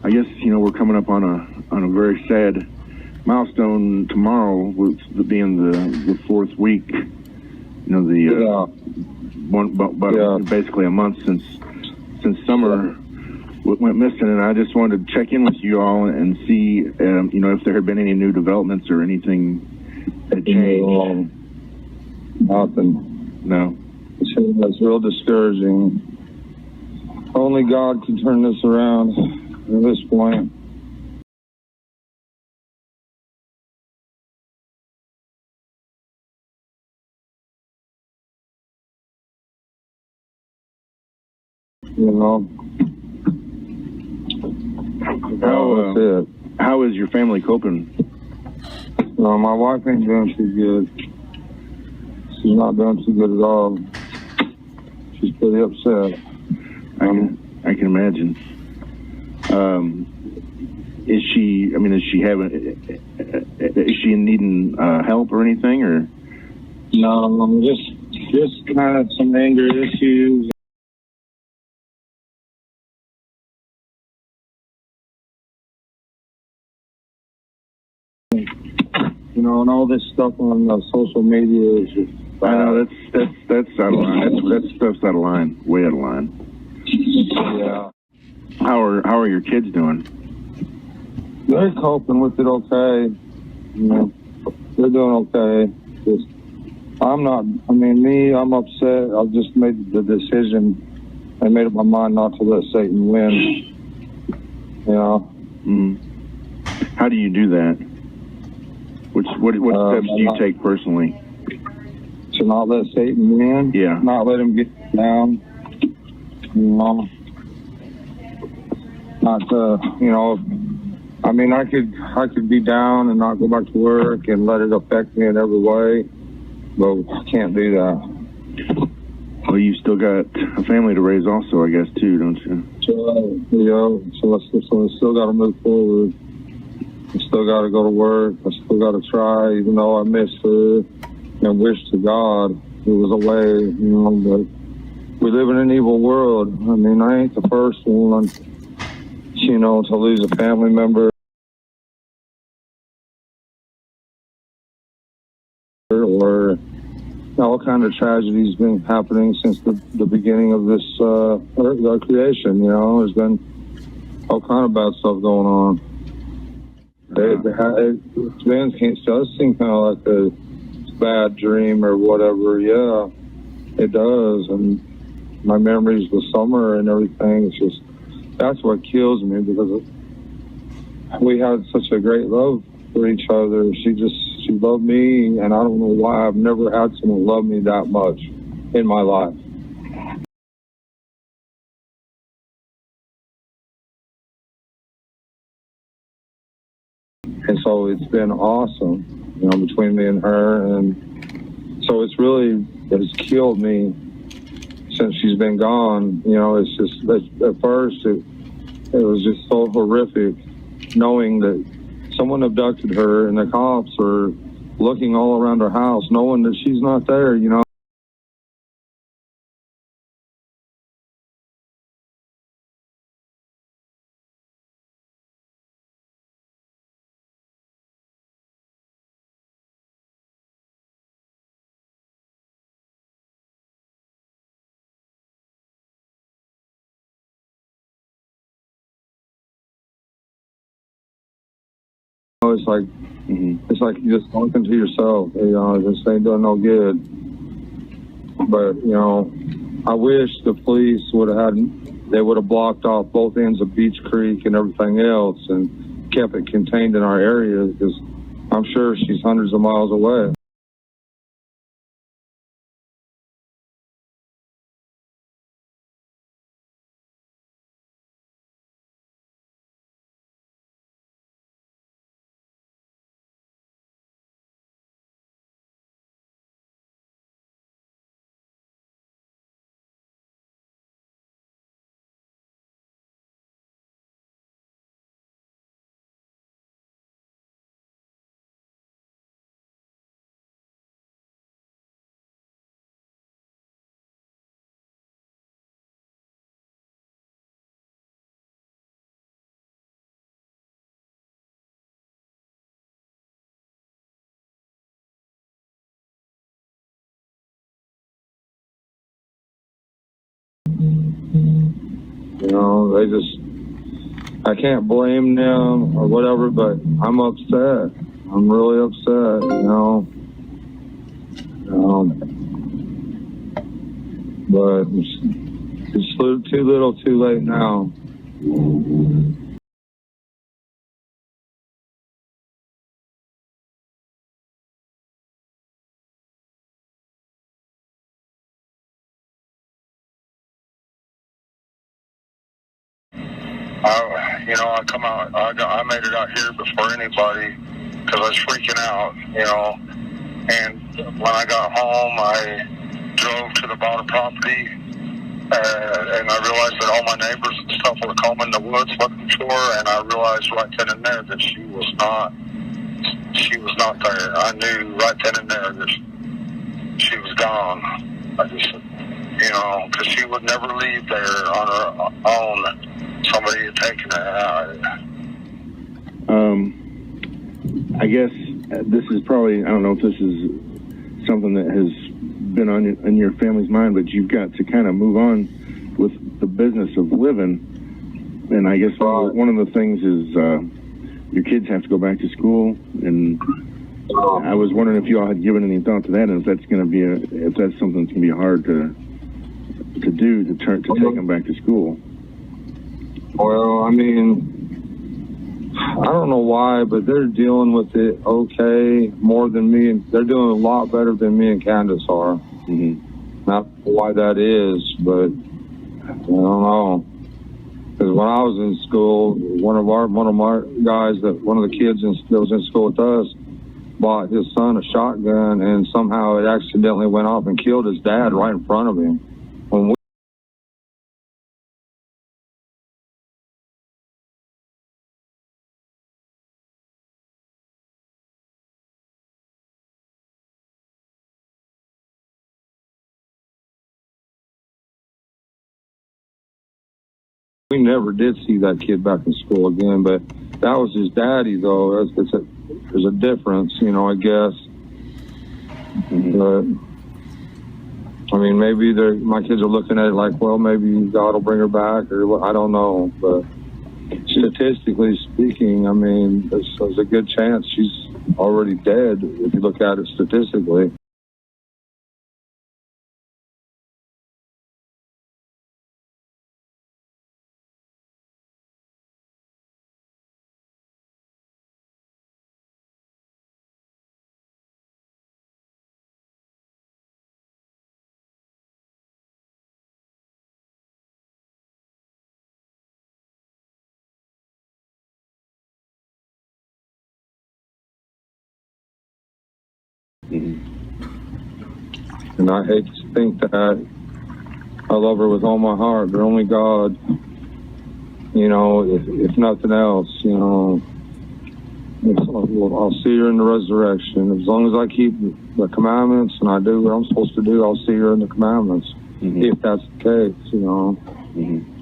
I guess we're coming up on a very sad milestone tomorrow, with being the fourth week. Basically a month since summer went missing, and I just wanted to check in with you all and see if there had been any new developments or anything that changed. Nothing. No. It's real discouraging. Only God can turn this around at this point. How is your family coping? My wife ain't doing too good. She's not doing too good at all. She's pretty upset. I can imagine. Is she needing help or anything, or? No, just kind of some anger issues. And all this stuff on social media is just. I know that's out of line. That stuff's out of line, way out of line. Yeah. How are your kids doing? They're coping with it okay. They're doing okay. I'm upset. I've just made the decision. I made up my mind not to let Satan win. How do you do that? What steps do you take personally? To not let Satan win? Yeah. Not let him get down. Not to, I could be down and not go back to work and let it affect me in every way, but I can't do that. Well, you still got a family to raise also, I guess, too, don't you? So I still got to move forward. I still got to go to work. I still got to try, even though I miss her and wish to God it was a way, but we live in an evil world. I ain't the first one, to lose a family member or all kind of tragedies been happening since the beginning of this our creation. There's been all kind of bad stuff going on. It does seem kind of like a bad dream or whatever. Yeah, it does. And my memories of summer and everything, that's what kills me, because we had such a great love for each other. She loved me, and I don't know why I've never had someone love me that much in my life. And so it's been awesome, between me and her. And so it's killed me since she's been gone. It's just, at first it was just so horrific knowing that someone abducted her and the cops are looking all around her house, knowing that she's not there, It's like it's like you just talking to yourself. This ain't doing no good. But I wish the police would have blocked off both ends of Beach Creek and everything else and kept it contained in our area, because I'm sure she's hundreds of miles away. You know, I can't blame them or whatever, but I'm upset. I'm really upset, you know. But it's too little, too late now. I come out. I made it out here before anybody because I was freaking out. And when I got home, I drove to the bottom property, and I realized that all my neighbors and stuff were combing the woods looking for her, and I realized right then and there that she was not there. I knew right then and there that she was gone. I just, because she would never leave there on her own. Somebody had taken her out. I guess this is probably, I don't know if this is something that has been on your family's mind, but you've got to kind of move on with the business of living. And I guess one of the things is your kids have to go back to school, and I was wondering if you all had given any thought to that, and if that's going to be if that's something that's going to be hard to do to take them back to school. Well, I mean, I don't know why, but they're dealing with it okay more than me, and they're doing a lot better than me and Candace are. Mm-hmm. Not why that is, but I don't know. Because when I was in school, one of the kids that was in school with us bought his son a shotgun, and somehow it accidentally went off and killed his dad right in front of him. When we never did see that kid back in school again, but that was his daddy, though. There's a difference, I guess. Mm-hmm. But I mean, maybe my kids are looking at it like, well, maybe God will bring her back, or I don't know. But statistically speaking, I mean, there's a good chance she's already dead if you look at it statistically. Mm-hmm. And I hate to think that I love her with all my heart, but only God, if nothing else, I'll see her in the resurrection. As long as I keep the commandments and I do what I'm supposed to do, I'll see her in the commandments. Mm-hmm. If that's the case, Mm-hmm.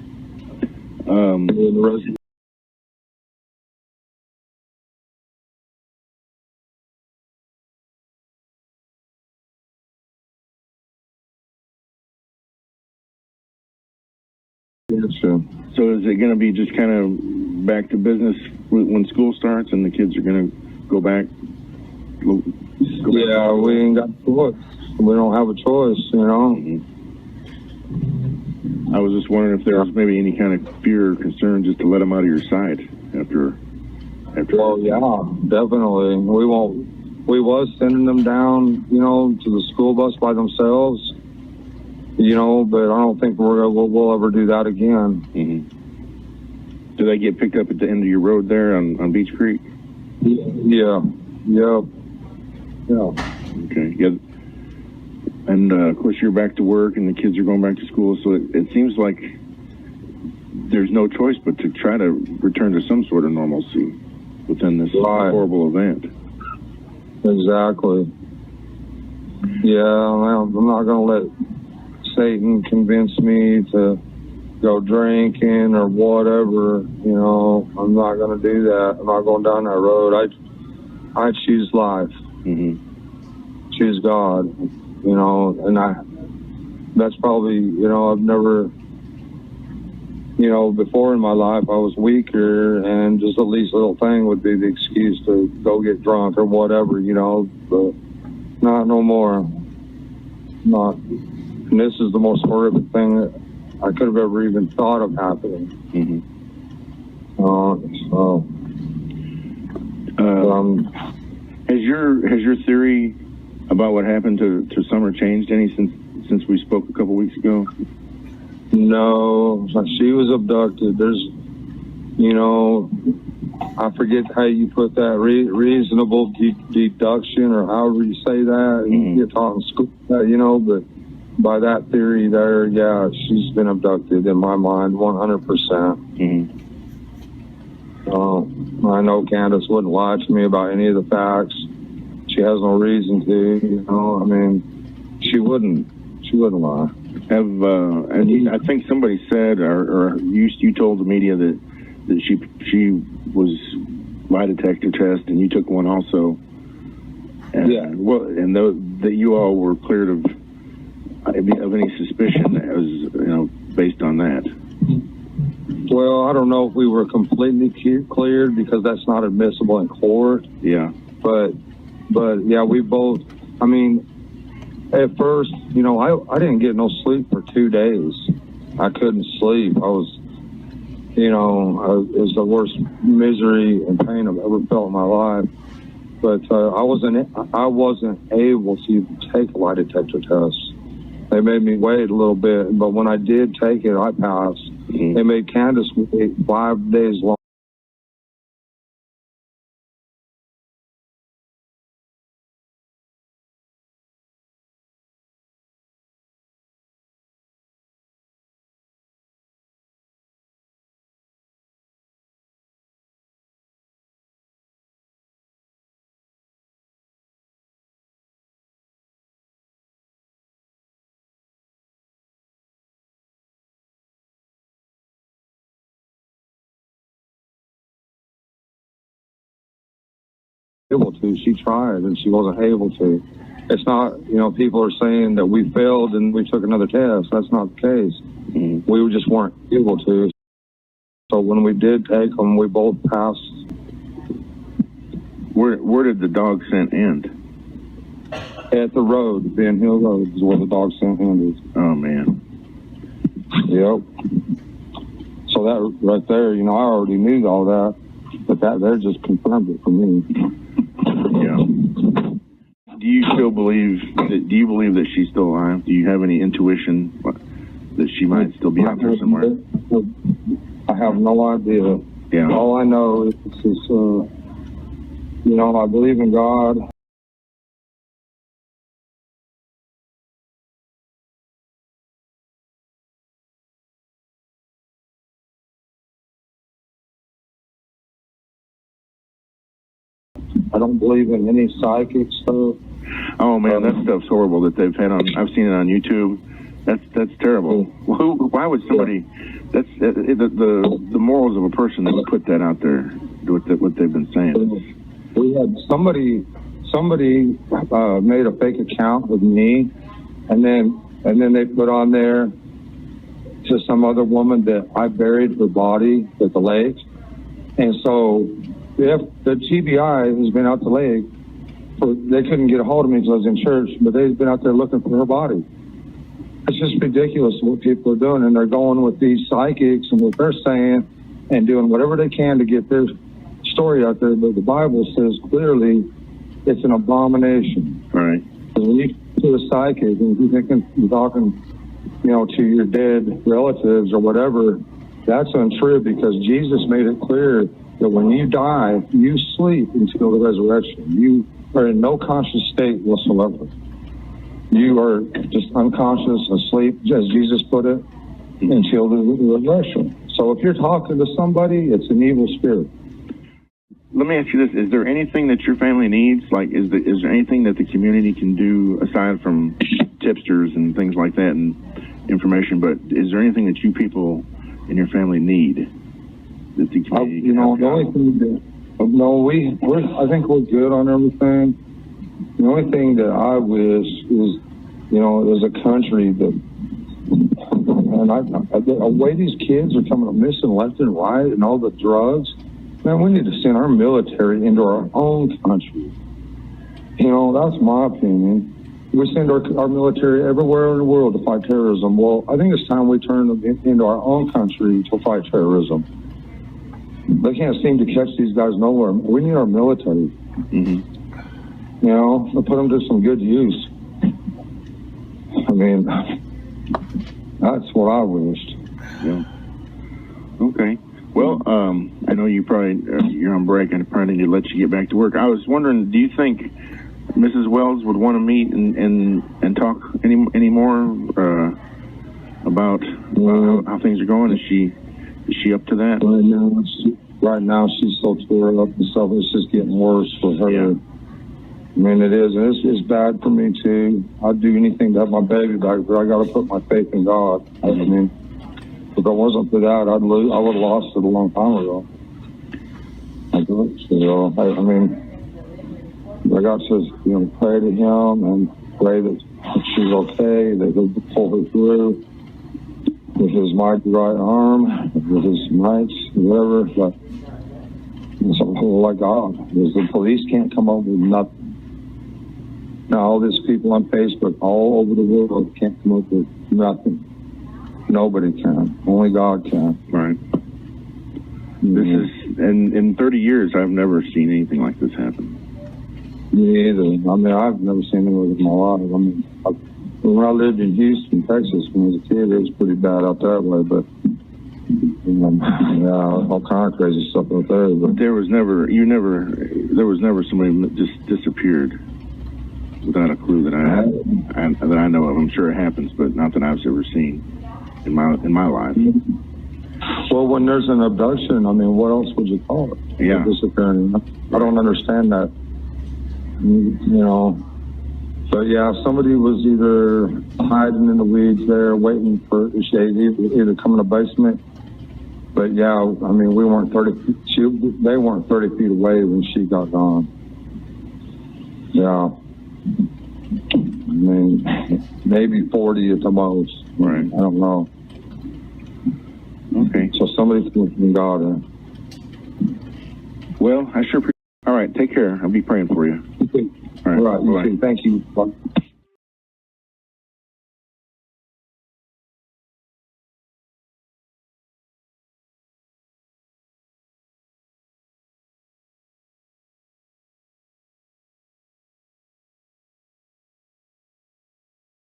So is it going to be just kind of back to business when school starts and the kids are going to go back? Yeah, we ain't got a choice. We don't have a choice, Mm-hmm. I was just wondering if there was maybe any kind of fear or concern just to let them out of your sight after. Well, yeah, definitely. We was sending them down, to the school bus by themselves. But I don't think we'll ever do that again. Mm-hmm. Do they get picked up at the end of your road there on Beach Creek? Yeah. Okay. Yeah. And of course, you're back to work, and the kids are going back to school. So it seems like there's no choice but to try to return to some sort of normalcy within this horrible event. Exactly. Yeah, I'm not going to let Satan convince me to go drinking or whatever. I'm not going to do that. I'm not going down that road. I choose life. Mm-hmm. Choose God. And that's probably, I've never you know, before in my life I was weaker, and just the least little thing would be the excuse to go get drunk or whatever, you know, but not no more. Not. And this is the most horrific thing that I could have ever even thought of happening. Has your theory about what happened to Summer changed any since we spoke a couple weeks ago? No, she was abducted. There's, you know, I forget how you put that, reasonable deduction, or however you say that. You get taught in school, you know, but by that theory there, yeah, she's been abducted in my mind, 100%. I know Candace wouldn't lie to me about any of the facts. She has no reason to, you know. I mean, she wouldn't lie. And I think somebody said, or you told the media that she was lie detector test, and you took one also. And, yeah. Well, and that you all were cleared of any suspicion, as you know, based on that. Well, I don't know if we were completely cleared, because that's not admissible in court. Yeah. But yeah, we both. I mean, at first, you know, I didn't get no sleep for 2 days. I couldn't sleep. I was, you know, it was the worst misery and pain I've ever felt in my life. But I wasn't able to take a lie detector test. They made me wait a little bit, but when I did take it, I passed. They made Candace wait 5 days long. Able to. She tried and she wasn't able to. It's not, you know, people are saying that we failed and we took another test. That's not the case. We just weren't able to. So when we did take them, we both passed. Where did the dog scent end? At the road, Ben Hill Road is where the dog scent ended. Oh man. Yep. So that right there, you know, I already knew all that, but that there just confirmed it for me. Yeah. Do you still believe that she's still alive? Do you have any intuition that she might still be out there somewhere? I have no idea. Yeah. All I know is, you know, I believe in God. I don't believe in any psychic stuff. Oh man, that stuff's horrible that they've had on. I've seen it on YouTube. That's terrible. Why would somebody? That's the morals of a person that would put that out there. What they've been saying. We had somebody made a fake account with me, and then they put on there to some other woman that I buried her body at the lake, and so if the TBI has been out the lake. They couldn't get a hold of me because I was in church, but they've been out there looking for her body. It's just ridiculous what people are doing, and they're going with these psychics and what they're saying and doing whatever they can to get their story out there. But the Bible says clearly it's an abomination. Right. When you to a psychic and you're talking, you know, to your dead relatives or whatever, that's untrue, because Jesus made it clear that when you die, you sleep until the resurrection. You are in no conscious state whatsoever. You are just unconscious, asleep, as Jesus put it, until the resurrection. So if you're talking to somebody, it's an evil spirit. Let me ask you this: is there anything that your family needs? Like, is there anything that the community can do aside from tipsters and things like that and information? But is there anything that you people in your family need that the community can help? The only thing that I think we're good on everything. The only thing that I wish is, you know, there's a country that man. The way these kids are coming up missing left and right, and all the drugs, man, we need to send our military into our own country. You know, that's my opinion. We send our military everywhere in the world to fight terrorism. Well, I think it's time we turn them into our own country to fight terrorism. They can't seem to catch these guys nowhere. We need our military. Mm-hmm. You know, to put them to some good use. I mean, that's what I wished. Yeah. Okay. Well, I know you probably you're on break, and I probably need to let you get back to work. I was wondering, do you think Mrs. Wells would want to meet and talk any more about how things are going? Is she up to that? Right now, she's so tore up and stuff. It's just getting worse for her. Yeah. I mean, it is, and it's bad for me too. I'd do anything to have my baby back, but I got to put my faith in God. I mean, if it wasn't for that, I would have lost it a long time ago. I mean, I got to pray to Him and pray that she's okay, that He'll pull her through with His mighty right arm, with His might, whatever. But it's like God, because the police can't come up with nothing. Now, all these people on Facebook all over the world can't come up with nothing. Nobody can. Only God can. Right. This is, and in 30 years, I've never seen anything like this happen. Me either. I mean, I've never seen anything like it in my life. I mean, when I lived in Houston, Texas, when I was a kid, it was pretty bad out that way, but yeah, all kind of crazy stuff out there. But there was never somebody that just disappeared without a clue that I know of. I'm sure it happens, but not that I've ever seen in my life. Well, when there's an abduction, I mean, what else would you call it? Yeah. Disappearing. I don't understand that. You know. But yeah, somebody was either hiding in the weeds there, waiting for either come in the basement. But yeah, I mean, we weren't 30 feet. They weren't 30 feet away when she got gone. Yeah. I mean, maybe 40 at the most. Right. I don't know. Okay. So somebody's from God. Well, I sure appreciate it. All right, take care. I'll be praying for you. Okay. All right. Thank you. Bye.